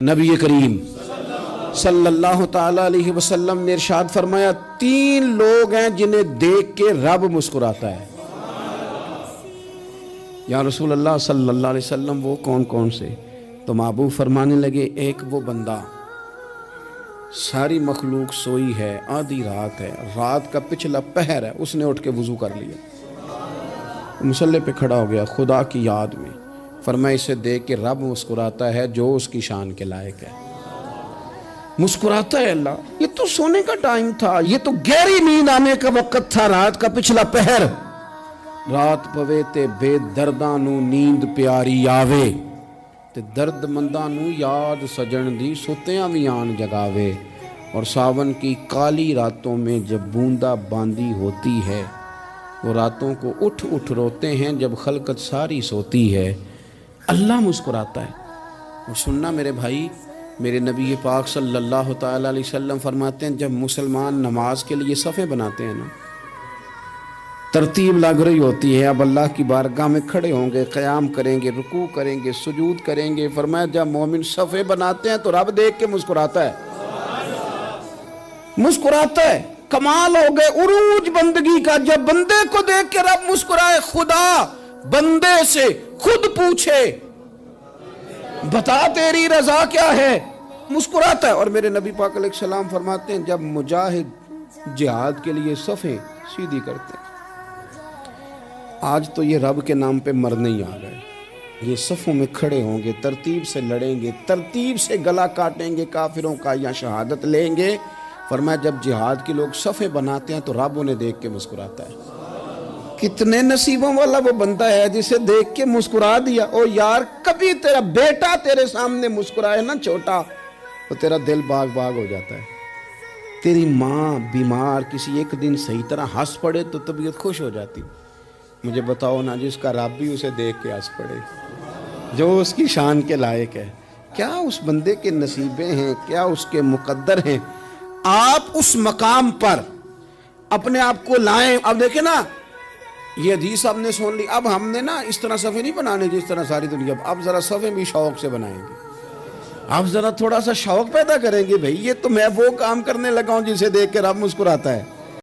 نبی کریم صلی اللہ تعالی علیہ وسلم نے ارشاد فرمایا 3 لوگ ہیں جنہیں دیکھ کے رب مسکراتا ہے۔ یا رسول اللہ صلی اللہ علیہ وسلم وہ کون کون سے؟ تو محبوب فرمانے لگے ایک وہ بندہ ساری مخلوق سوئی ہے، آدھی رات ہے، رات کا پچھلا پہر ہے، اس نے اٹھ کے وضو کر لیا، مصلی پہ کھڑا ہو گیا خدا کی یاد میں، فرمایا اسے دیکھ کے رب مسکراتا ہے جو اس کی شان کے لائق ہے۔ مسکراتا ہے اللہ، یہ تو سونے کا ٹائم تھا، یہ تو گہری نیند آنے کا وقت تھا، رات کا پچھلا پہر، رات پوے تے بے درداں نو نیند پیاری آوے تے درد منداں نو یاد سجن دی ستیاں وی آن جگاوے، اور ساون کی کالی راتوں میں جب بوندا باندی ہوتی ہے، وہ راتوں کو اٹھ اٹھ روتے ہیں جب خلقت ساری سوتی ہے، اللہ مسکراتا ہے۔ اور سننا میرے بھائی، میرے نبی پاک صلی اللہ تعالی علیہ وسلم فرماتے ہیں جب مسلمان نماز کے لیے صفیں بناتے ہیں نا، ترتیب لگ رہی ہوتی ہے، اب اللہ کی بارگاہ میں کھڑے ہوں گے، قیام کریں گے، رکوع کریں گے، سجود کریں گے، فرمایا جب مومن صفیں بناتے ہیں تو رب دیکھ کے مسکراتا ہے، مسکراتا ہے۔ کمال ہو گئے عروج بندگی کا، جب بندے کو دیکھ کے رب مسکرائے، خدا بندے سے خود پوچھے بتا تیری رضا کیا ہے، مسکراتا ہے۔ اور میرے نبی پاک علیہ السلام فرماتے ہیں جب مجاہد جہاد کے لیے صفیں سیدھی کرتے ہیں، آج تو یہ رب کے نام پہ مرنے ہی آ گئے، یہ صفوں میں کھڑے ہوں گے، ترتیب سے لڑیں گے، ترتیب سے گلا کاٹیں گے کافروں کا یا شہادت لیں گے۔ فرمایا جب جہاد کے لوگ صفیں بناتے ہیں تو رب انہیں دیکھ کے مسکراتا ہے۔ کتنے نصیبوں والا وہ بندہ ہے جسے دیکھ کے مسکرا دیا۔ او یار کبھی تیرا بیٹا تیرے سامنے مسکرائے نا چھوٹا، تو تیرا دل باغ باغ ہو جاتا ہے۔ تیری ماں بیمار کسی ایک دن صحیح طرح ہنس پڑے تو طبیعت خوش ہو جاتی۔ مجھے بتاؤ نا جس کا رب بھی اسے دیکھ کے ہنس پڑے، جو اس کی شان کے لائق ہے، کیا اس بندے کے نصیبیں ہیں، کیا اس کے مقدر ہیں۔ آپ اس مقام پر اپنے آپ کو لائیں۔ اب دیکھیں نا، یہ حدیث آپ نے سن لی، اب ہم نے نا اس طرح صفحے نہیں بنانے جس طرح ساری دنیا، اب ذرا صفحے بھی شوق سے بنائیں گے، اب ذرا تھوڑا سا شوق پیدا کریں گے، بھئی یہ تو میں وہ کام کرنے لگا ہوں جسے دیکھ کے رب مسکراتا ہے۔